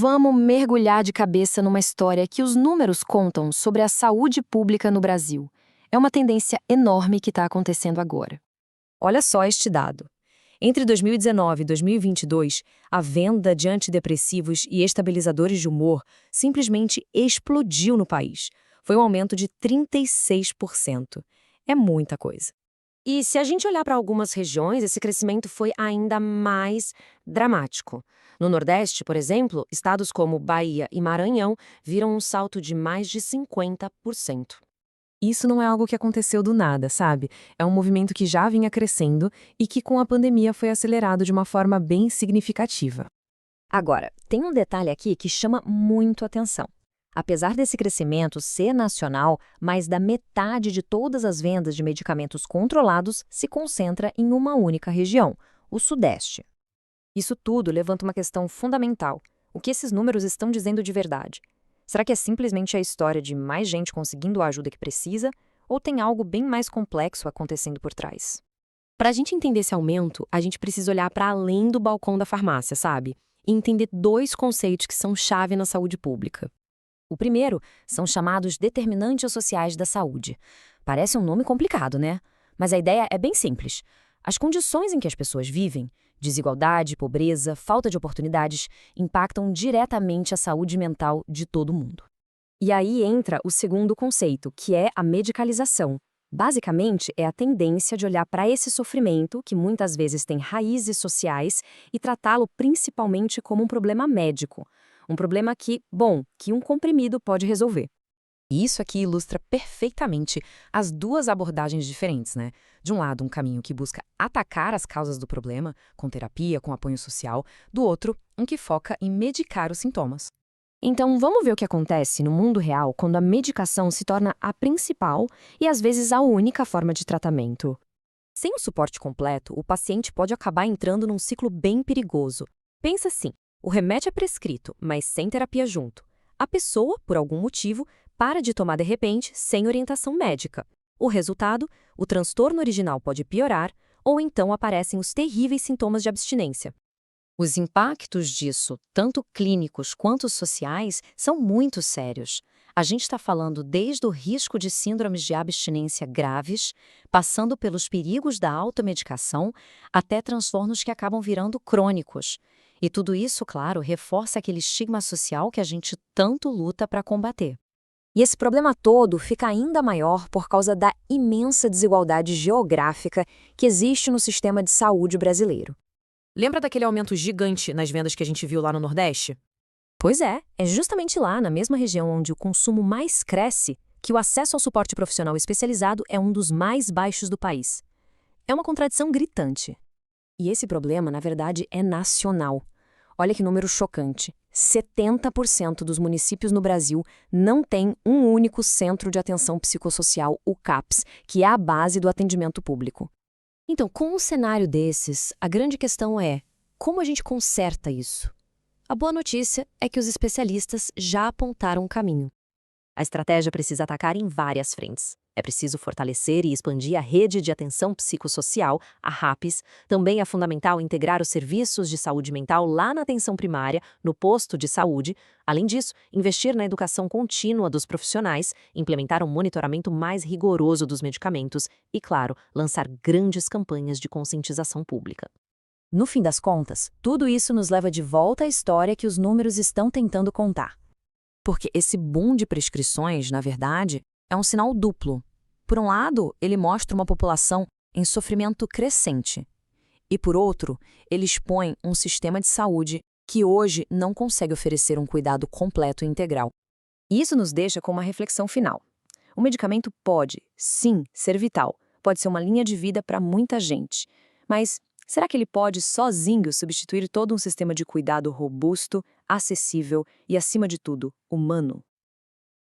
vamos mergulhar de cabeça numa história que os números contam sobre a saúde pública no Brasil. É uma tendência enorme que está acontecendo agora. Olha só este dado. Entre 2019 e 2022, a venda de antidepressivos e estabilizadores de humor simplesmente explodiu no país. Foi um aumento de 36%. É muita coisa. E se a gente olhar para algumas regiões, esse crescimento foi ainda mais dramático. No Nordeste, por exemplo, estados como Bahia e Maranhão viram um salto de mais de 50%. Isso não é algo que aconteceu do nada, sabe? É um movimento que já vinha crescendo e que com a pandemia foi acelerado de uma forma bem significativa. Agora, tem um detalhe aqui que chama muito atenção. Apesar desse crescimento ser nacional, mais da metade de todas as vendas de medicamentos controlados se concentra em uma única região, o Sudeste. Isso tudo levanta uma questão fundamental. O que esses números estão dizendo de verdade? Será que é simplesmente a história de mais gente conseguindo a ajuda que precisa, ou tem algo bem mais complexo acontecendo por trás? Para a gente entender esse aumento, a gente precisa olhar para além do balcão da farmácia, sabe? E entender dois conceitos que são chave na saúde pública. O primeiro são chamados determinantes sociais da saúde. Parece um nome complicado, né? Mas a ideia é bem simples. As condições em que as pessoas vivem, desigualdade, pobreza, falta de oportunidades, impactam diretamente a saúde mental de todo mundo. E aí entra o segundo conceito, que é a medicalização. Basicamente, é a tendência de olhar para esse sofrimento, que muitas vezes tem raízes sociais, e tratá-lo principalmente como um problema médico. Um problema que um comprimido pode resolver. E isso aqui ilustra perfeitamente as duas abordagens diferentes, né? De um lado, um caminho que busca atacar as causas do problema, com terapia, com apoio social. Do outro, um que foca em medicar os sintomas. Então, vamos ver o que acontece no mundo real quando a medicação se torna a principal e às vezes a única forma de tratamento. Sem o suporte completo, o paciente pode acabar entrando num ciclo bem perigoso. Pensa assim, o remédio é prescrito, mas sem terapia junto. A pessoa, por algum motivo, para de tomar de repente, sem orientação médica. O resultado, o transtorno original pode piorar, ou então aparecem os terríveis sintomas de abstinência. Os impactos disso, tanto clínicos quanto sociais, são muito sérios. A gente está falando desde o risco de síndromes de abstinência graves, passando pelos perigos da automedicação, até transtornos que acabam virando crônicos. E tudo isso, claro, reforça aquele estigma social que a gente tanto luta para combater. E esse problema todo fica ainda maior por causa da imensa desigualdade geográfica que existe no sistema de saúde brasileiro. Lembra daquele aumento gigante nas vendas que a gente viu lá no Nordeste? Pois é justamente lá, na mesma região onde o consumo mais cresce, que o acesso ao suporte profissional especializado é um dos mais baixos do país. É uma contradição gritante. E esse problema, na verdade, é nacional. Olha que número chocante. 70% dos municípios no Brasil não têm um único centro de atenção psicossocial, o CAPS, que é a base do atendimento público. Então, com um cenário desses, a grande questão é: como a gente conserta isso? A boa notícia é que os especialistas já apontaram um caminho. A estratégia precisa atacar em várias frentes. É preciso fortalecer e expandir a rede de atenção psicossocial, a RAPS. Também é fundamental integrar os serviços de saúde mental lá na atenção primária, no posto de saúde. Além disso, investir na educação contínua dos profissionais, implementar um monitoramento mais rigoroso dos medicamentos e, claro, lançar grandes campanhas de conscientização pública. No fim das contas, tudo isso nos leva de volta à história que os números estão tentando contar. Porque esse boom de prescrições, na verdade, é um sinal duplo. Por um lado, ele mostra uma população em sofrimento crescente. E por outro, ele expõe um sistema de saúde que hoje não consegue oferecer um cuidado completo e integral. E isso nos deixa com uma reflexão final. O medicamento pode, sim, ser vital, pode ser uma linha de vida para muita gente. Mas será que ele pode sozinho substituir todo um sistema de cuidado robusto, acessível e, acima de tudo, humano?